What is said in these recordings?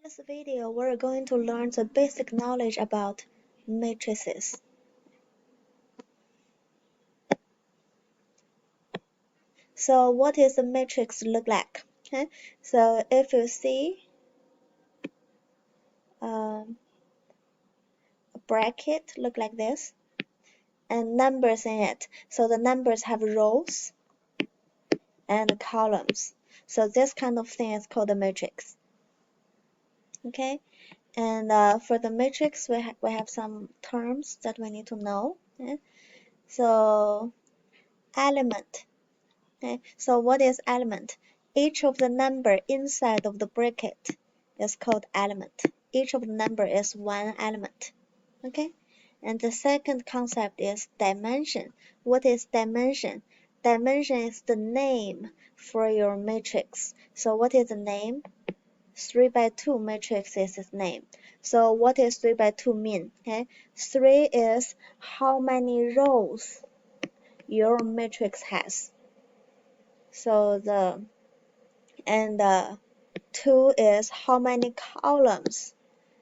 this video, we're going to learn the basic knowledge about matrices. So what is a matrix look like? Okay, so if you see a bracket look like this and numbers in it, so the numbers have rows and columns. So this kind of thing is called a matrix. Okay, and for the matrix, we have some terms that we need to know. Okay? So element. Okay, so what is element? Each of the number inside of the bracket is called element. Each of the number is one element. Okay, and the second concept is dimension. What is dimension? Dimension is the name for your matrix. So what is the name? 3 by 2 matrix is its name. So what is 3 by 2 mean? Okay, 3 is how many rows your matrix has. So and 2 is how many columns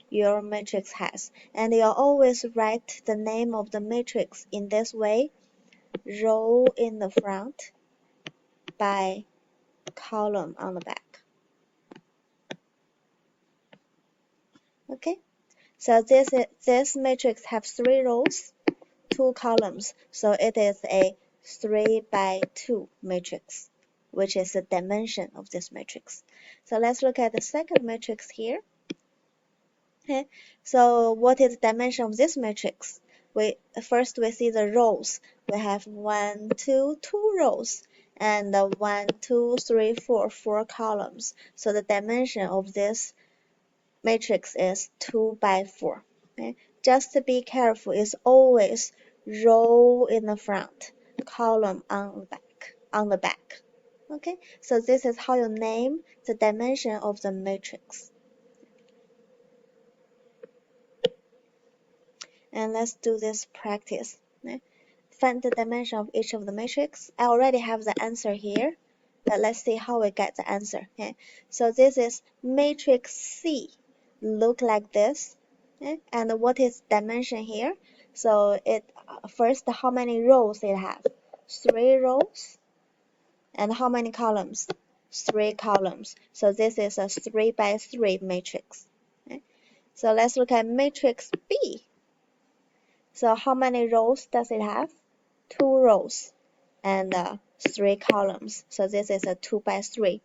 your matrix has. And you always write the name of the matrix in this way, row in the front by column on the back. Okay, so this matrix has 3 rows, 2 columns, so it is a 3 by 2 matrix, which is the dimension of this matrix. So let's look at the second matrix here. Okay, so what is the dimension of this matrix? First we see the rows. We have 1, 2, 2 rows, and 1, 2, 3, 4, 4 columns. So the dimension of this matrix is 2 by 4. Okay, just to be careful, it's always row in the front, column on the back. Okay, so this is how you name the dimension of the matrix. And let's do this practice. Okay? Find the dimension of each of the matrix. I already have the answer here, but let's see how we get the answer. Okay? So this is matrix C. Look like this. Okay? And what is dimension here? So first, how many rows it have? 3 rows. And how many columns? 3 columns. So this is a 3 by 3 matrix. Okay? So let's look at matrix B. So how many rows does it have? 2 rows and 3 columns. So this is a 2 by 3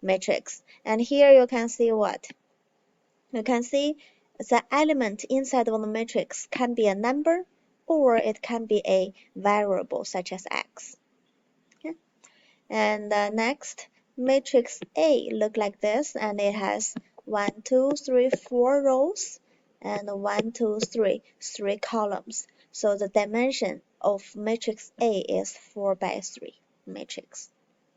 matrix. And here you can see what? You can see the element inside of the matrix can be a number or it can be a variable such as x. Okay? And next, matrix A look like this, and it has 1, 2, 3, 4 rows and 1, 2, 3, 3 columns. So the dimension of matrix A is 4 by 3 matrix.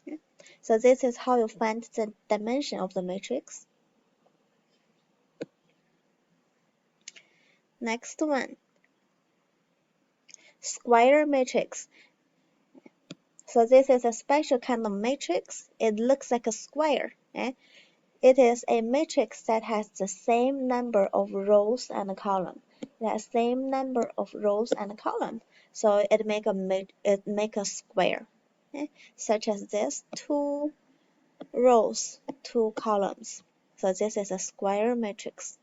Okay? So this is how you find the dimension of the matrix. Next one, square matrix. So this is a special kind of matrix. It looks like a square. Okay? It is a matrix that has the same number of rows and columns. It has same number of rows and columns, so it make a square, okay? Such as this: 2 rows, 2 columns. So this is a square matrix.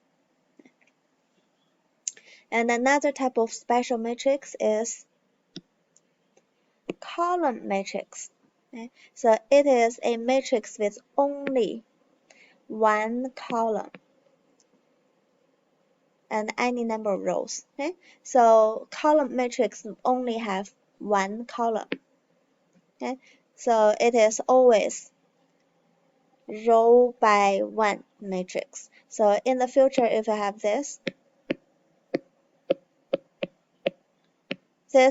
And another type of special matrix is column matrix. Okay? So it is a matrix with only one column and any number of rows. Okay, so column matrix only have one column. Okay, so it is always row by one matrix. So in the future, if I have this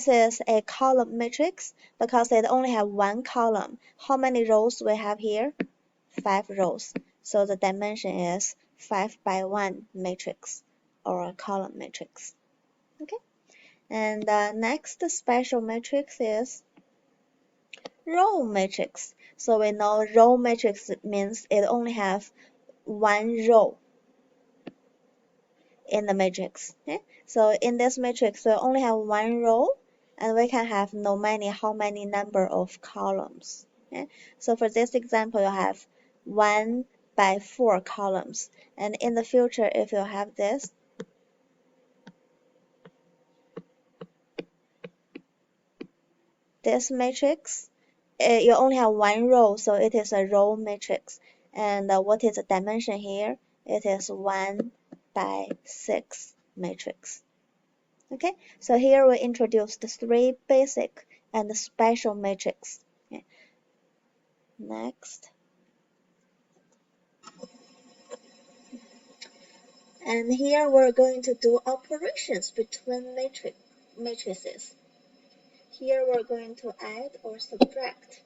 is a column matrix because it only have one column. How many rows we have here? 5 rows. So the dimension is 5 by 1 matrix or a column matrix. Okay. And next special matrix is row matrix. So we know row matrix means it only have one row. in the matrix. Okay? So in this matrix, we only have one row, and we can have how many number of columns. Okay? So for this example, you have 1 by 4 columns, and in the future, if you have this matrix, you only have one row, so it is a row matrix. And what is the dimension here? It is 1 by 6 matrix. Okay, so here we introduced 3 basic and special matrix. Okay. Next. And here we're going to do operations between matrices. Here we're going to add or subtract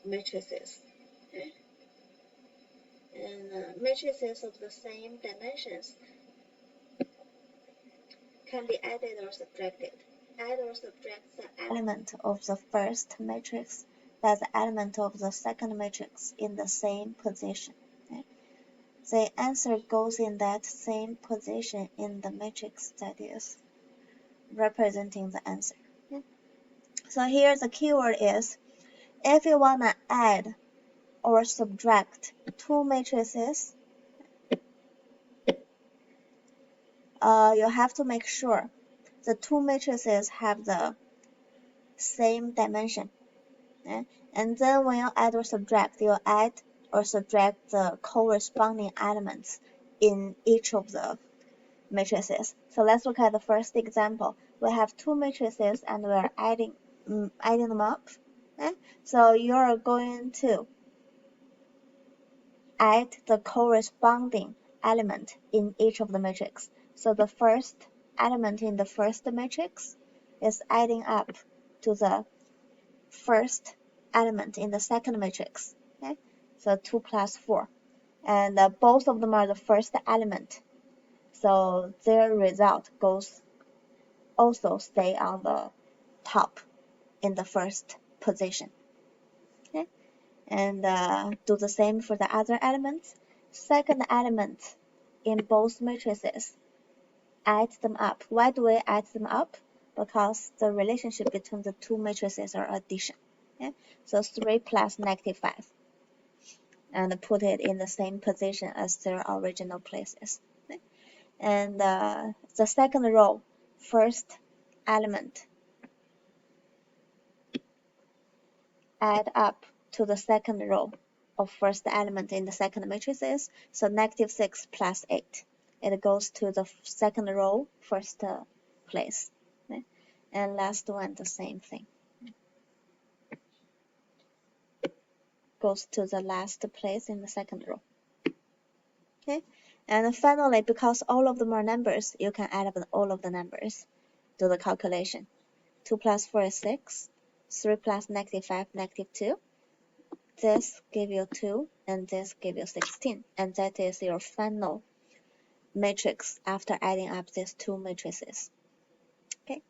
matrices. Okay. And matrices of the same dimensions can be added or subtracted. Add or subtract the element of the first matrix by the element of the second matrix in the same position. Okay. The answer goes in that same position in the matrix that is representing the answer. Okay. So here the keyword is, if you want to add or subtract two matrices, you have to make sure the two matrices have the same dimension. Okay? And then when you add or subtract, you add or subtract the corresponding elements in each of the matrices. So let's look at the first example. We have two matrices and we're adding them up. Okay? So you're going to add the corresponding element in each of the matrix. So the first element in the first matrix is adding up to the first element in the second matrix. Okay? So 2 plus 4. And both of them are the first element. So their result also stay on the top in the first position. Okay? And do the same for the other elements. Second element in both matrices, add them up. Why do we add them up? Because the relationship between the two matrices are addition. Okay? So 3 plus -5. And put it in the same position as their original places. Okay? And the second row, first element, add up to the second row of first element in the second matrices. So -6 plus 8. It goes to the second row, first place. Okay? And last one, the same thing. Goes to the last place in the second row. Okay? And finally, because all of them are numbers, you can add up all of the numbers. Do the calculation. 2 plus 4 is 6. 3 plus -5, -2. This give you 2, and this give you 16. And that is your final matrix after adding up these two matrices. Okay.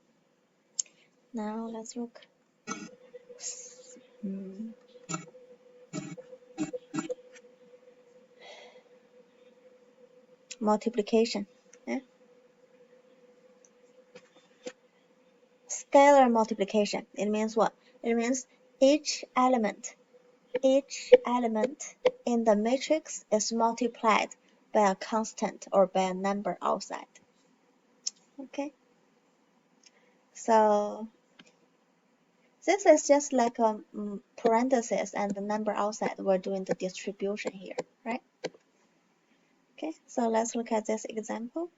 Now let's look. Multiplication. Yeah. Scalar multiplication. It means what? It means each element in the matrix is multiplied by a constant or by a number outside. Okay. So this is just like a parenthesis and the number outside. We're doing the distribution here, right? Okay, so let's look at this example.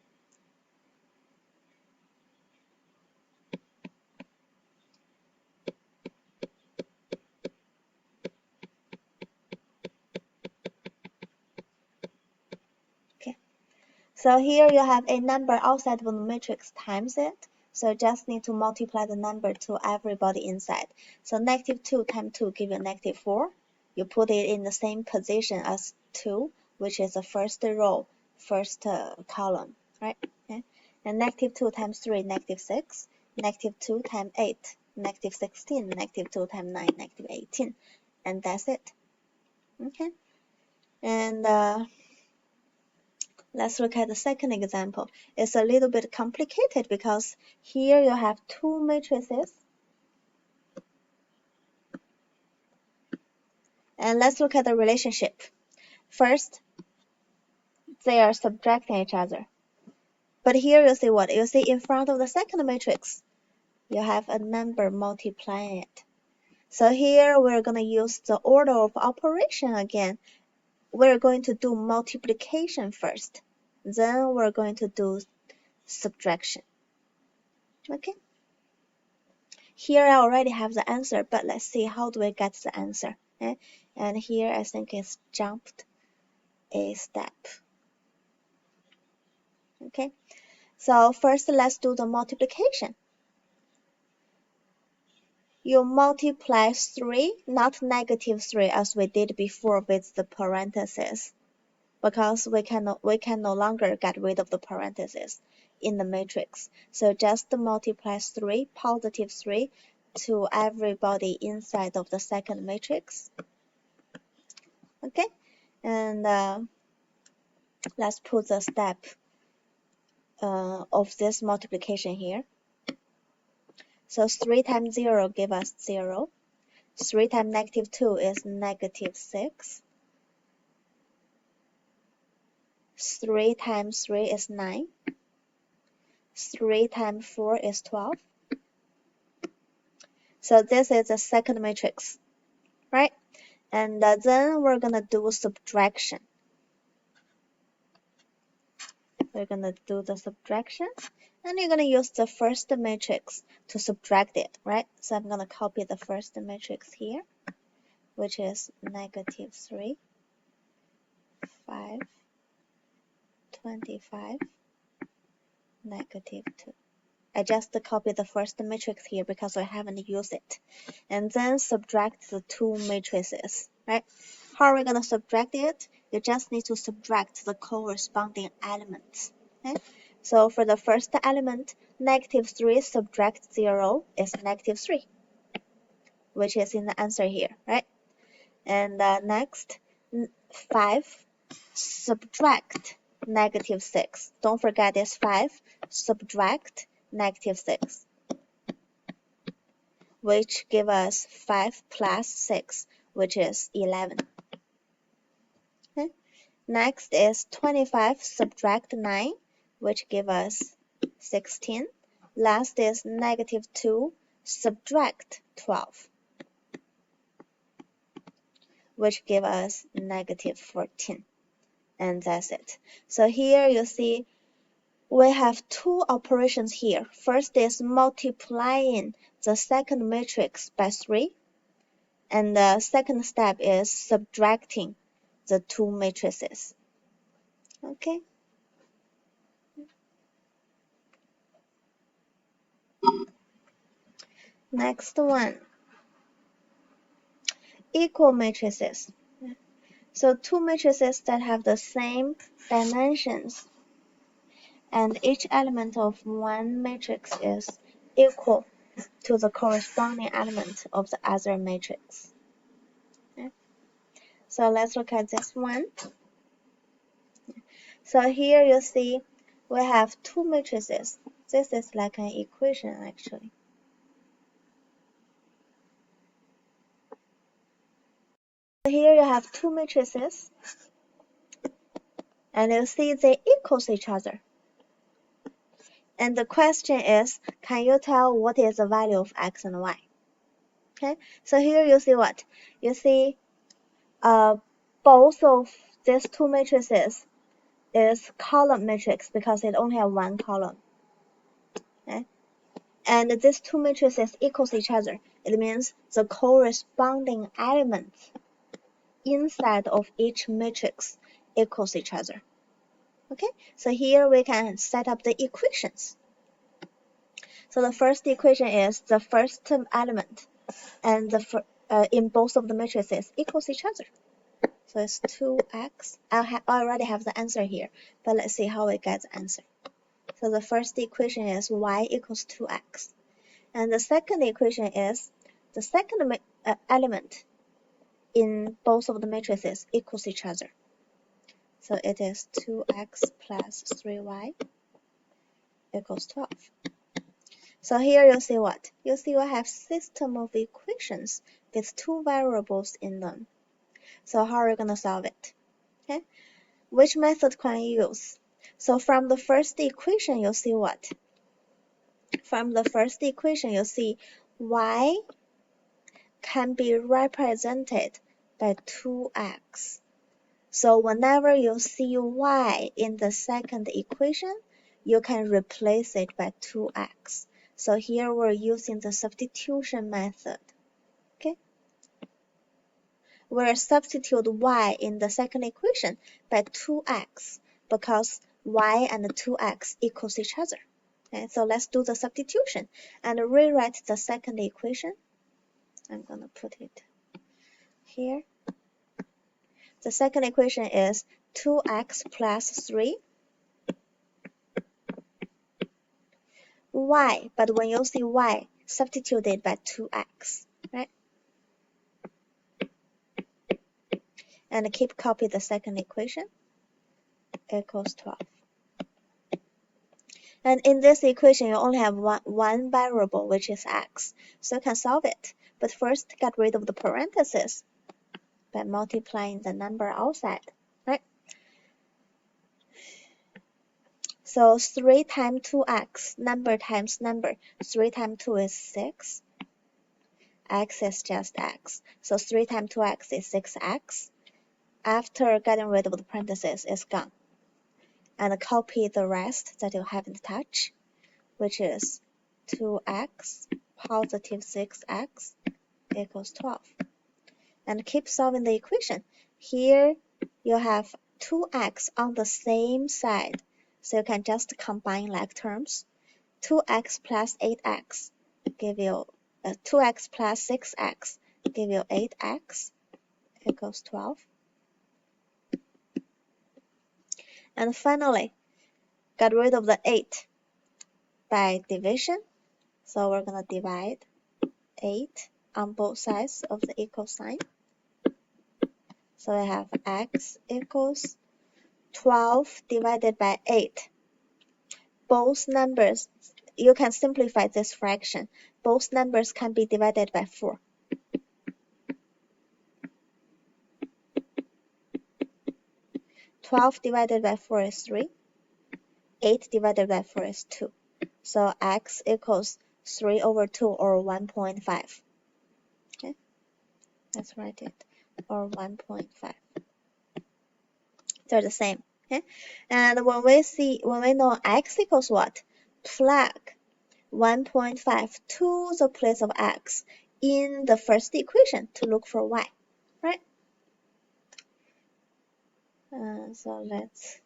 Okay, so here you have a number outside of the matrix times it. So just need to multiply the number to everybody inside. So -2 times 2 give you -4. You put it in the same position as 2, which is the first row, first column, right? Okay. And -2 times 3, -6. -2 times 8, -16. -2 times 9, -18. And that's it. Okay. And Let's look at the second example. It's a little bit complicated because here you have two matrices. And let's look at the relationship. First, they are subtracting each other. But here you see what? You see in front of the second matrix, you have a number multiplying it. So here we're going to use the order of operation again. We're going to do multiplication first. Then we're going to do subtraction. Okay? Here I already have the answer, but let's see how do we get the answer. Okay? And here I think it's jumped a step. Okay? So first let's do the multiplication. You multiply 3, not negative 3 as we did before with the parentheses, because we can no longer get rid of the parentheses in the matrix. So just multiply 3, positive 3, to everybody inside of the second matrix. Okay, and let's put the step of this multiplication here. So 3 times 0 give us 0. 3 times negative 2 is negative 6. 3 times 3 is 9. 3 times 4 is 12. So this is the second matrix, right? And then we're going to do subtraction. We're going to do the subtraction. And you're going to use the first matrix to subtract it, right? So I'm going to copy the first matrix here, which is negative 3, 5, 25, negative 2. I just copied the first matrix here because I haven't used it. And then subtract the two matrices, right? How are we going to subtract it? You just need to subtract the corresponding elements. Okay? So for the first element, negative 3 subtract 0 is negative 3, which is in the answer here, right? And next, 5 subtract negative 6. Don't forget this 5 subtract negative 6, which give us 5 plus 6, which is 11. Okay. Next is 25 subtract 9, which give us 16. Last is negative 2 subtract 12, which give us negative 14. And that's it. So here you see we have two operations here. First is multiplying the second matrix by 3. And the second step is subtracting the two matrices. Okay. Next one. Equal matrices. So two matrices that have the same dimensions, and each element of one matrix is equal to the corresponding element of the other matrix. Okay. So let's look at this one. So here you see we have two matrices. This is like an equation actually. Here you have two matrices, and you see they equals each other. And the question is, can you tell what is the value of x and y? Okay, so here you see what? You see both of these two matrices is column matrix because it only has one column. Okay? And these two matrices equals each other. It means the corresponding elements inside of each matrix equals each other. Okay, so here we can set up the equations. So the first equation is the first element and in both of the matrices equals each other. So it's 2x. I already have the answer here, but let's see how we get the answer. So the first equation is y equals 2x. And the second equation is the second element in both of the matrices equals each other. So it is 2x plus 3y equals 12. So here you see what? You see we have system of equations with two variables in them. So how are you going to solve it? Okay. Which method can you use? So from the first equation, you see what? From the first equation, you see y can be represented by 2x. So whenever you see y in the second equation, you can replace it by 2x. So here we're using the substitution method. Okay? We'll substitute y in the second equation by 2x because y and 2x equals each other. Okay, so let's do the substitution and rewrite the second equation. I'm going to put it here. The second equation is 2x plus 3 y, but when you see y, substitute it by 2x, right? And keep copy the second equation equals 12. And in this equation, you only have one variable, which is x. So you can solve it. But first, get rid of the parentheses by multiplying the number outside, right? So 3 times 2x, number times number. 3 times 2 is 6. X is just x. So 3 times 2x is 6x. After getting rid of the parentheses, it's gone. And copy the rest that you haven't touched, which is 2x positive 6x equals 12. And keep solving the equation. Here you have 2x on the same side, so you can just combine like terms. 2x plus 8x give you 2x plus 6x give you 8x equals 12. And finally, get rid of the 8 by division. So we're going to divide 8 on both sides of the equal sign. So we have x equals 12 divided by 8. Both numbers, you can simplify this fraction. Both numbers can be divided by 4. Twelve divided by 4 is 3. 8 divided by 4 is 2. So x equals 3 over 2 or 1.5. Okay, let's write it, or 1.5. They're the same. Okay, and when we know x equals what, plug 1.5 to the place of x in the first equation to look for y, right? So let's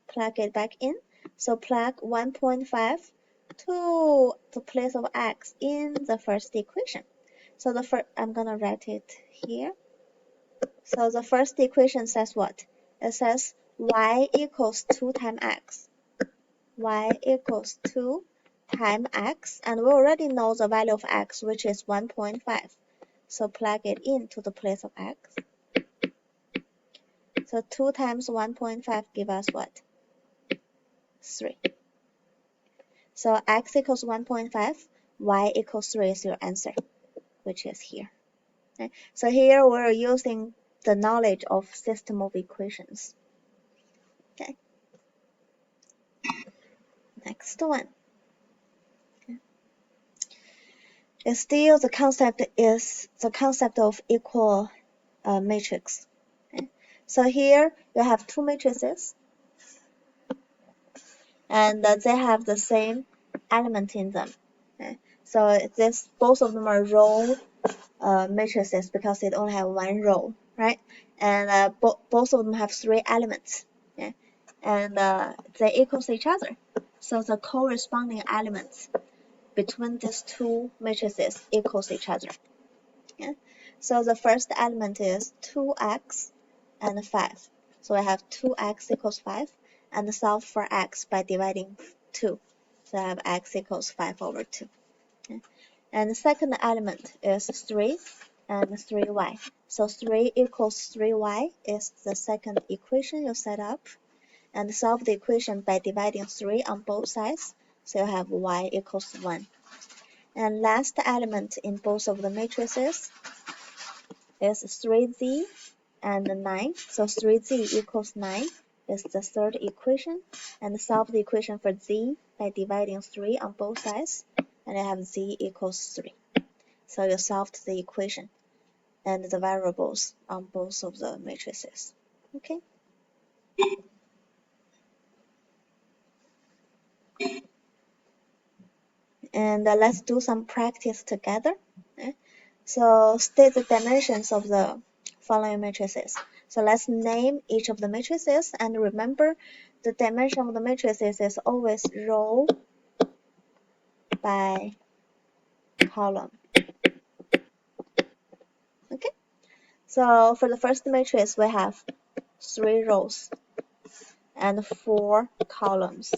plug it back in. So plug 1.5 to the place of x in the first equation. So I'm gonna write it here. So the first equation says what? It says y equals 2 times x. Y equals 2 times x, and we already know the value of x, which is 1.5. So plug it into the place of x. So 2 times 1.5 give us what? 3. So x equals 1.5, y equals 3 is your answer, which is here. Okay. So here we're using the knowledge of system of equations. Okay. Next one. Okay. It's still the concept of equal matrix. Okay. So here you have two matrices, and they have the same element in them. Okay. So both of them are row matrices because it only have one row, right? And both of them have 3 elements, okay? And they equal each other. So the corresponding elements between these two matrices equals each other. Okay? So the first element is 2x and 5. So I have 2x equals 5, and solve for x by dividing 2. So I have x equals 5 over 2. Okay? And the second element is 3 and 3y. So 3 equals 3y is the second equation you set up. And solve the equation by dividing 3 on both sides. So you have y equals 1. And last element in both of the matrices is 3z and 9. So 3z equals 9 is the third equation. And solve the equation for z by dividing 3 on both sides. And you have z equals 3. So you solved the equation and the variables on both of the matrices. Okay. And let's do some practice together. Okay. So state the dimensions of the following matrices. So let's name each of the matrices, and remember the dimension of the matrices is always row by column. Okay. So for the first matrix, we have 3 rows and 4 columns.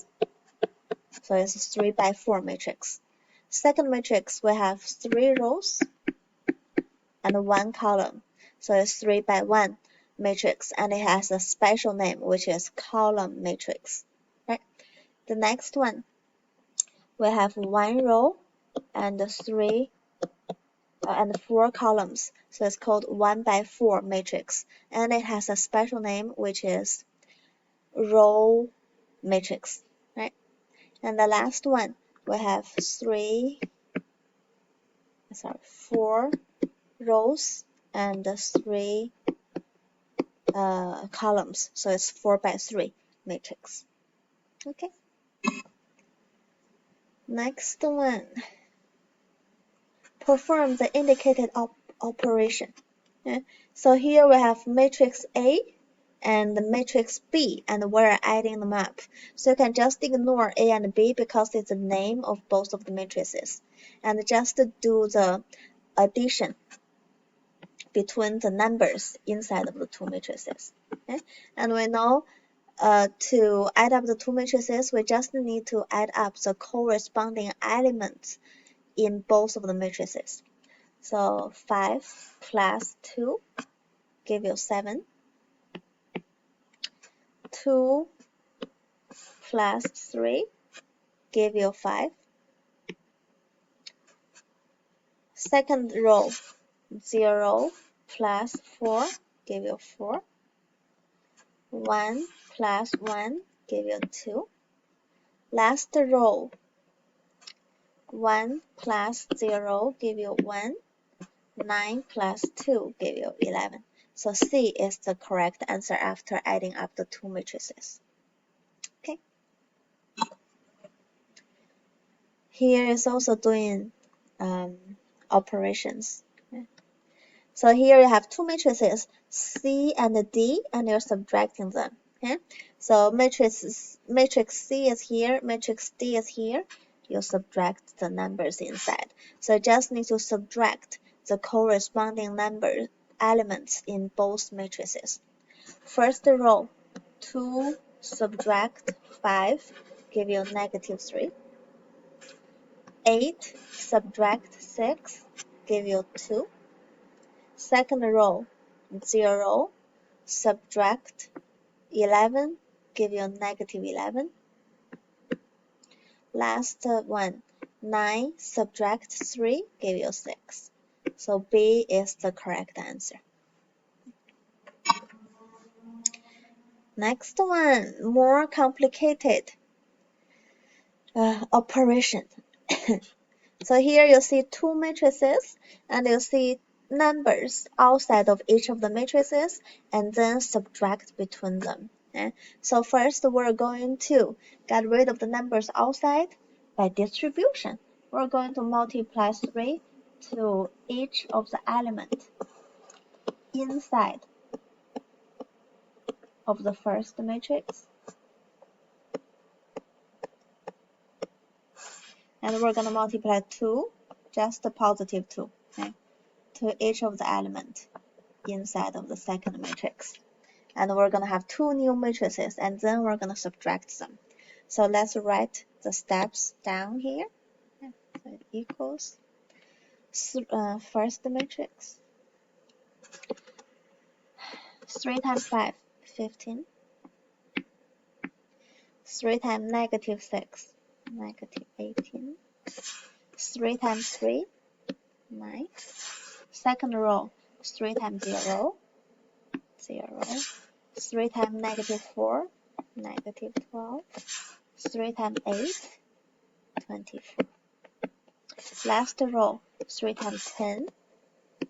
So it's 3 by 4 matrix. Second matrix, we have 3 rows and 1 column. So it's 3 by 1 matrix, and it has a special name, which is column matrix. Right? The next one, we have 1 row and 4 columns. So it's called 1 by 4 matrix, and it has a special name, which is row matrix. Right? And the last one, we have 4 rows and 3 columns, so it's 4 by 3 matrix. Okay. Next one, perform the indicated operation. Okay. So here we have matrix A and the matrix B, and we're adding them up. So you can just ignore A and B because it's the name of both of the matrices, and just do the addition between the numbers inside of the two matrices. Okay. And we know to add up the two matrices, we just need to add up the corresponding elements in both of the matrices. So 5 plus 2 give you 7. 2 plus 3 give you 5. Second row, 0 plus 4 give you 4. 1 plus 1 give you 2. Last row, 1 plus 0 give you 1. 9 plus 2 give you 11. So C is the correct answer after adding up the two matrices. Okay. Here is also doing operations. Okay. So here you have two matrices, C and D, and you're subtracting them. Okay. So matrix C is here, matrix D is here. You subtract the numbers inside. So you just need to subtract the corresponding number elements in both matrices. First row, 2 subtract 5 give you negative 3. 8 subtract 6 give you 2. Second row, 0 subtract 11 give you negative 11. Last one, 9 subtract 3 give you 6. So B is the correct answer. Next one, more complicated operation. So here you see two matrices, and you see numbers outside of each of the matrices, and then subtract between them. Okay? So first we're going to get rid of the numbers outside by distribution. We're going to multiply 3 to each of the elements inside of the first matrix. And we're going to multiply 2, just a positive 2, okay, to each of the elements inside of the second matrix. And we're going to have two new matrices, and then we're going to subtract them. So let's write the steps down here. So it equals first matrix 3 times 5, 15. 3 times negative 6, negative 18. 3 times 3, 9. Second row, 3 times 0, 0. 3 times negative 4, negative 12. 3 times 8, 24. Last row, 3 times 10,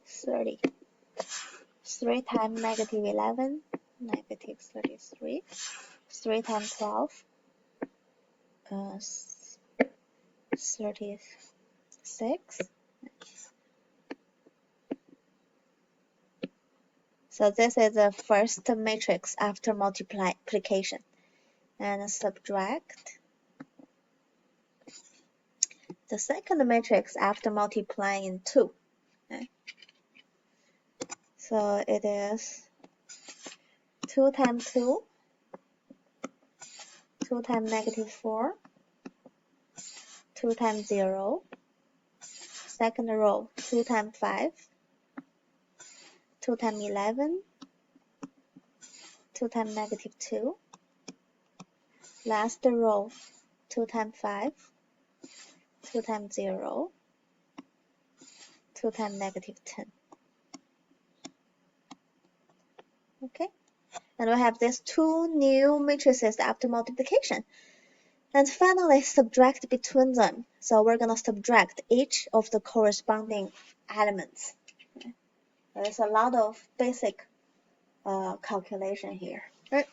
30. 3 times negative 11, negative 33. 3 times 12, 36. So this is the first matrix after multiplication. And subtract the second matrix after multiplying 2. Okay. So it is 2 times 2, 2 times negative 4, 2 times 0. Second row, 2 times 5, 2 times 11, 2 times negative 2. Last row, 2 times 5, 2 times 0, 2 times negative 10. Okay, and we have these two new matrices after multiplication. And finally, subtract between them. So we're going to subtract each of the corresponding elements. Okay. There's a lot of basic calculation here. Right.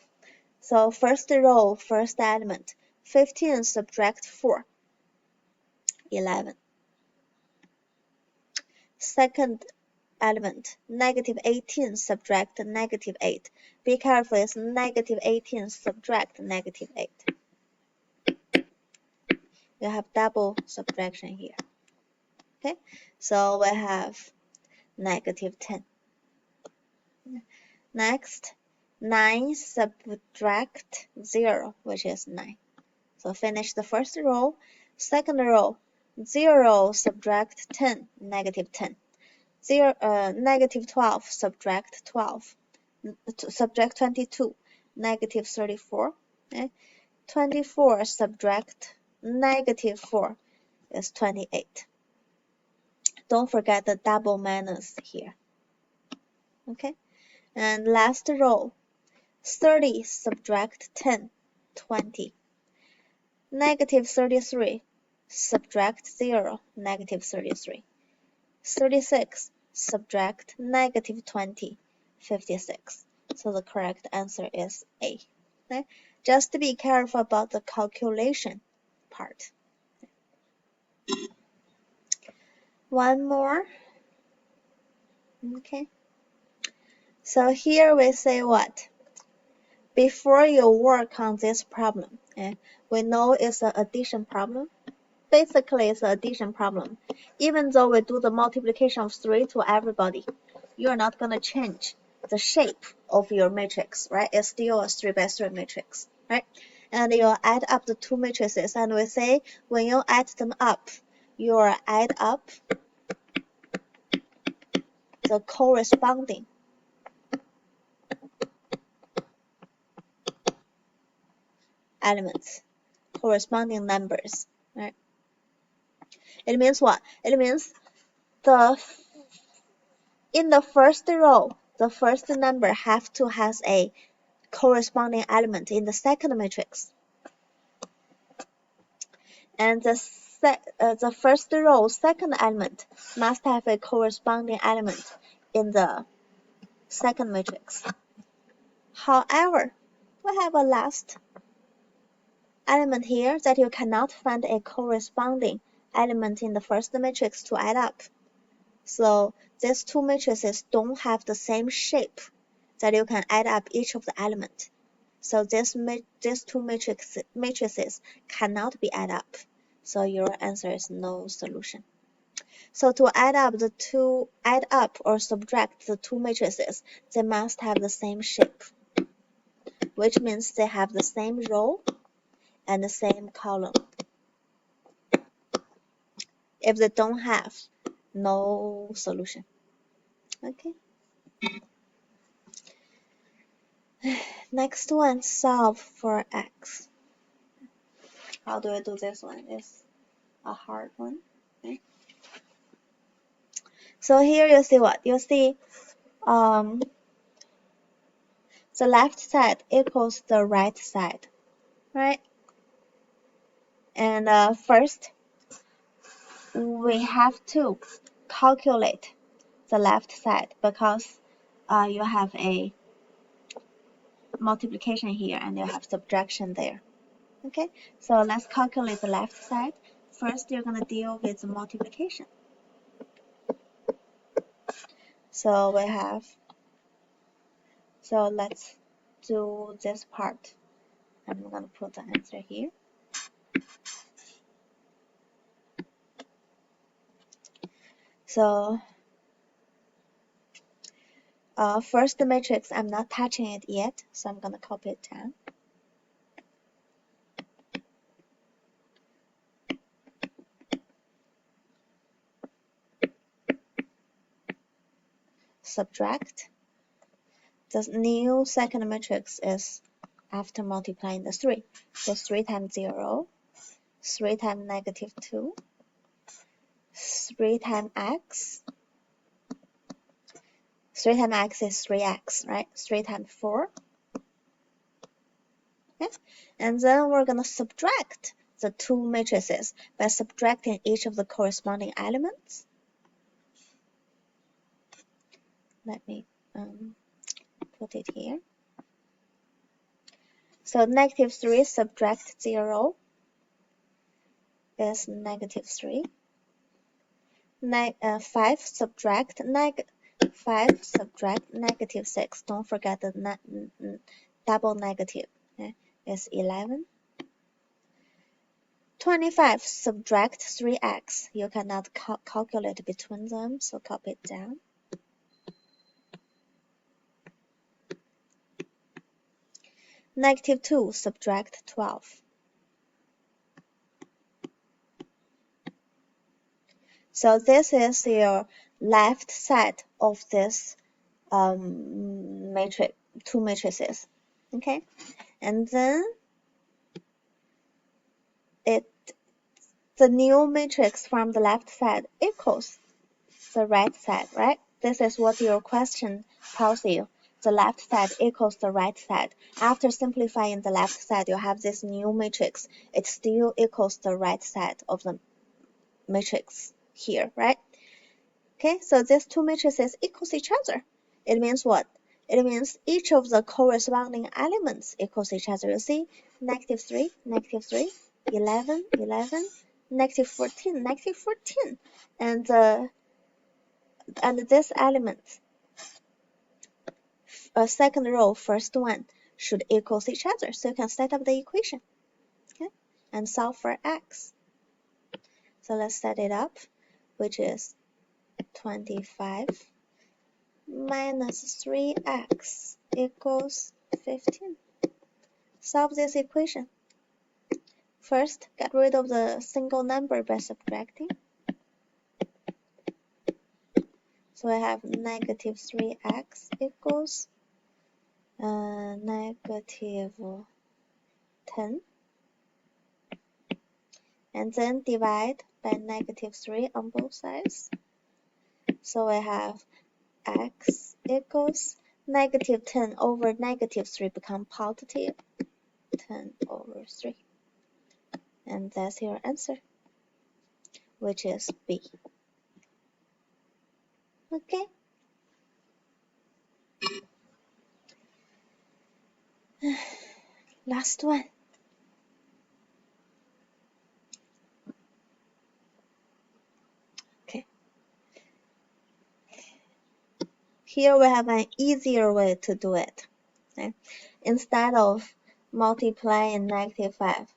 So first row, first element, 15 subtract 4, 11. Second element, negative 18 subtract negative 8. Be careful, it's negative 18 subtract negative 8. You have double subtraction here. Okay, so we have negative 10. Next, 9 subtract 0, which is 9. So finish the first row. Second row, 0 subtract 10, negative 10. Negative 12 subtract 12, subtract 22, negative 34. Okay? 24 subtract negative 4 is 28. Don't forget the double minus here. Okay, and last row, 30 subtract 10, 20. Negative 33 subtract 0, negative 33. 36 subtract negative 20, 56. So the correct answer is A. Okay? Just be careful about the calculation part. One more. Okay. So here we say what? Before you work on this problem, we know it's an addition problem. Basically, it's an addition problem. Even though we do the multiplication of 3 to everybody, you're not going to change the shape of your matrix, right? It's still a 3 by 3 matrix, right? And you add up the two matrices, and we say when you add them up, you add up the corresponding elements, corresponding numbers, right? It means what? It means in the first row, the first number have to has a corresponding element in the second matrix. And the first row, second element must have a corresponding element in the second matrix. However, we have a last element here that you cannot find a corresponding element in the first matrix to add up. So these two matrices don't have the same shape that you can add up each of the elements. So these two matrices cannot be added up. So your answer is no solution. So to add up or subtract the two matrices, they must have the same shape, which means they have the same row and the same column. If they don't have, no solution. Okay. Next one, solve for x. How do I do this one? It's a hard one. Okay. So here you see what? You see the left side equals the right side, right? And first, we have to calculate the left side because you have a multiplication here and you have subtraction there. Okay, so let's calculate the left side. First, you're going to deal with the multiplication. So we have, so let's do this part. I'm going to put the answer here. So first the matrix, I'm not touching it yet, so I'm going to copy it down. Subtract. The new second matrix is after multiplying the 3. So 3 times 0, 3 times negative 2, 3 times x. 3 times x is 3x, right? 3 times 4. Okay? And then we're going to subtract the two matrices by subtracting each of the corresponding elements. Let me put it here. So negative 3 subtract 0 is negative 3. 5 subtract negative 6. Don't forget the double negative. Okay? Is 11. 25 subtract 3x. You cannot calculate between them, so copy it down. Negative 2 subtract 12. So this is your left side of this matrix, two matrices. Okay, and then the new matrix from the left side equals the right side, right? This is what your question tells you. The left side equals the right side. After simplifying the left side, you have this new matrix. It still equals the right side of the matrix here, right? Okay, so these two matrices equals each other. It means what? It means each of the corresponding elements equals each other. You see, negative 3, 11, 11, negative 14, negative 14. And this element, second row, first one, should equals each other. So you can set up the equation, okay, and solve for x. So let's set it up, which is 25 minus 3x equals 15. Solve this equation. First, get rid of the single number by subtracting. So I have negative 3x equals negative 10. And then divide by negative 3 on both sides. So I have x equals negative 10 over negative 3 become positive 10 over 3. And that's your answer, which is B. Okay. Last one. Okay. Here we have an easier way to do it. Okay. Instead of multiplying negative 5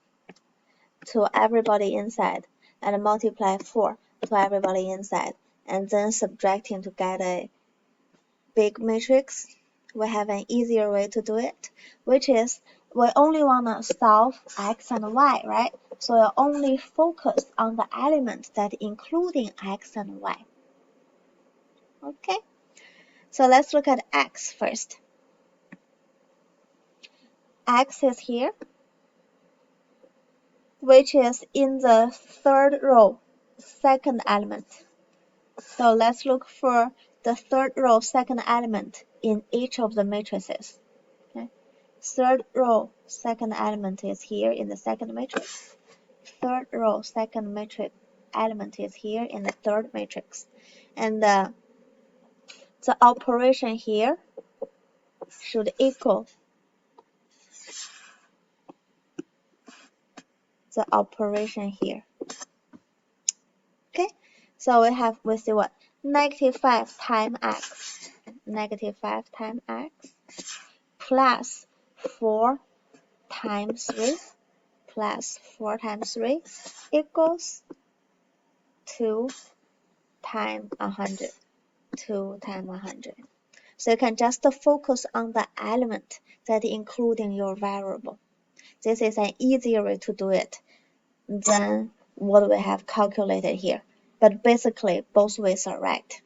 to everybody inside and multiply 4 to everybody inside and then subtracting to get a big matrix, we have an easier way to do it, which is we only want to solve x and y, right? So we only focus on the elements that including x and y. Okay, So let's look at x first. X is here, which is in the third row, second element. So let's look for the third row, second element in each of the matrices. Okay. Third row, second element is here in the second matrix. Third row, second matrix element is here in the third matrix. And the operation here should equal the operation here. Okay, so we see what? -5 times x, -5 times x, plus 4 times 3, plus 4 times 3 equals 2 times 100. 2 times 100. So you can just focus on the element that including your variable. This is an easier way to do it than what we have calculated here. But basically, both ways are right.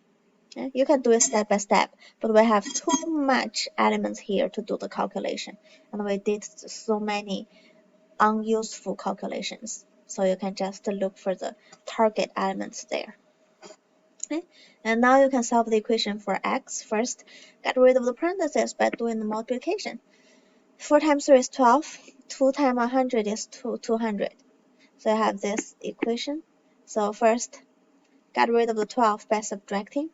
You can do it step by step, but we have too much elements here to do the calculation, and we did so many unuseful calculations. So you can just look for the target elements there. Okay. And now you can solve the equation for x. First, get rid of the parentheses by doing the multiplication. 4 times 3 is 12. 2 times 100 is 200. So I have this equation. So first, get rid of the 12 by subtracting.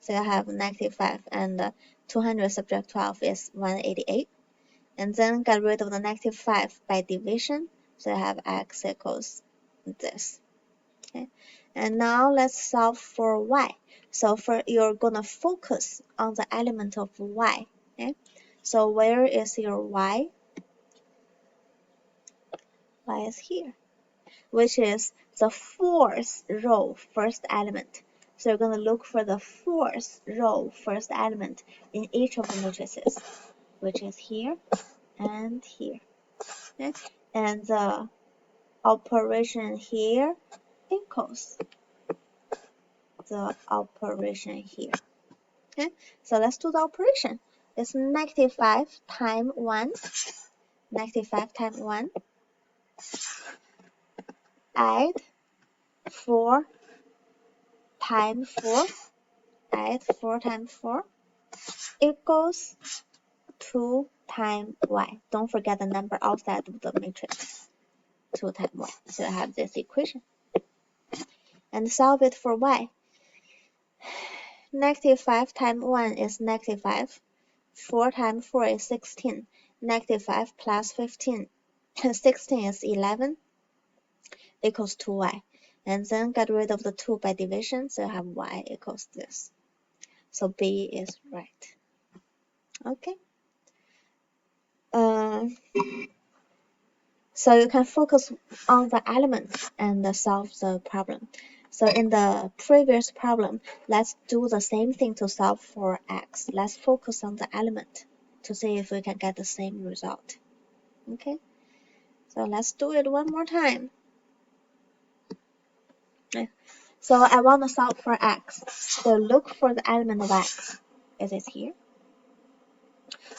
So I have -5, and 200 subtract 12 is 188. And then get rid of the -5 by division. So I have x equals this. Okay. And now let's solve for y. So you're gonna focus on the element of y. Okay. So where is your y? Y is here, which is the fourth row, first element. So you're gonna look for the fourth row, first element in each of the matrices, which is here and here. Okay. And the operation here equals the operation here. Okay, so let's do the operation. It's -5 times 1, -5 times 1, add 4 times 4, add 4 times 4, equals 2 times y. Don't forget the number outside of the matrix, 2 times y. So I have this equation. And solve it for y. -5 times 1 is -5. 4 times 4 is 16. -5 plus 15. 16 is 11. Equals 2y. And then get rid of the 2 by division, so I have y equals this. So B is right. Okay. So you can focus on the elements and solve the problem. So in the previous problem, let's do the same thing to solve for x. Let's focus on the element to see if we can get the same result. Okay. So let's do it one more time. Okay. So I want to solve for x. So look for the element of x. It is here,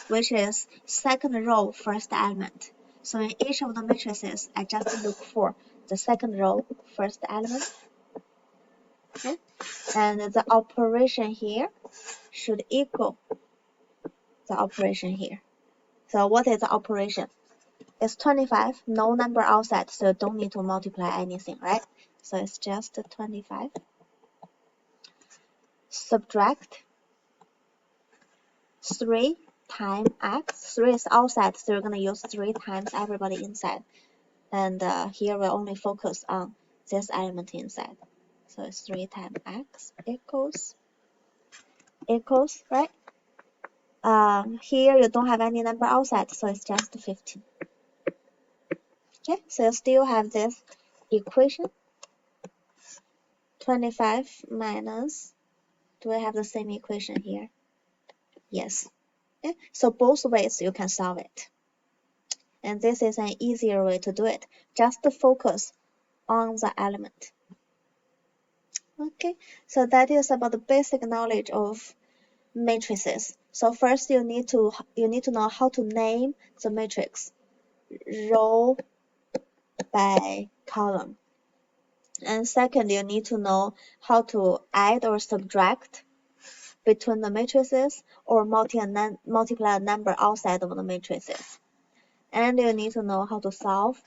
which is second row, first element. So in each of the matrices, I just look for the second row, first element. Okay? And the operation here should equal the operation here. So what is the operation? It's 25, no number outside, so don't need to multiply anything, right? So it's just 25. Subtract 3 times x. 3 is outside, so you're going to use 3 times everybody inside. And here we'll only focus on this element inside. So it's 3 times x equals, right? Here you don't have any number outside, so it's just 15. Okay, so you still have this equation. 25 minus, do we have the same equation here? Yes. Okay, so both ways you can solve it. And this is an easier way to do it. Just focus on the element. Okay, so that is about the basic knowledge of matrices. So first you need to know how to name the matrix row by column. And second, you need to know how to add or subtract between the matrices or multiply a number outside of the matrices. And you need to know how to solve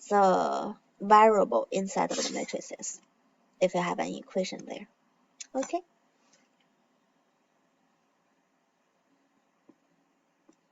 the variable inside of the matrices if you have an equation there. Okay.